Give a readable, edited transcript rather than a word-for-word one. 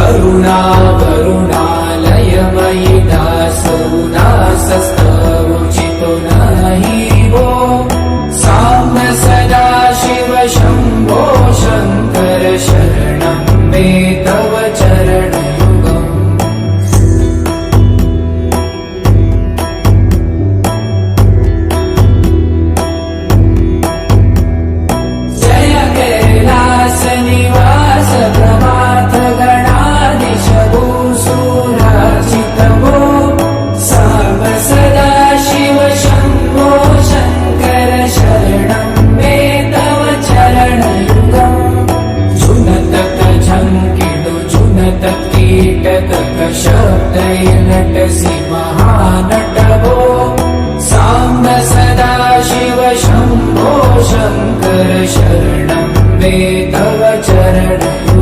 करुणा करुणालयमयि दासो दासस्तवोचितो नहि वो साम्ब सदा शिव शम्भो शङ्कर शरणं मे तव चरणयुगम् जय कैलास निवास प्रभात गणाधीश भूसुरार्चित वो साम्ब सदा शिव शम्भो शङ्कर शरणं मे तव चरणयुगम् झुनतक झङ्किडु झुनत कीटक शब्दैर्नटसि महानट वो साम्ब सदा शिव शम्भो शङ्कर शरणं मे तव चरणयुगम्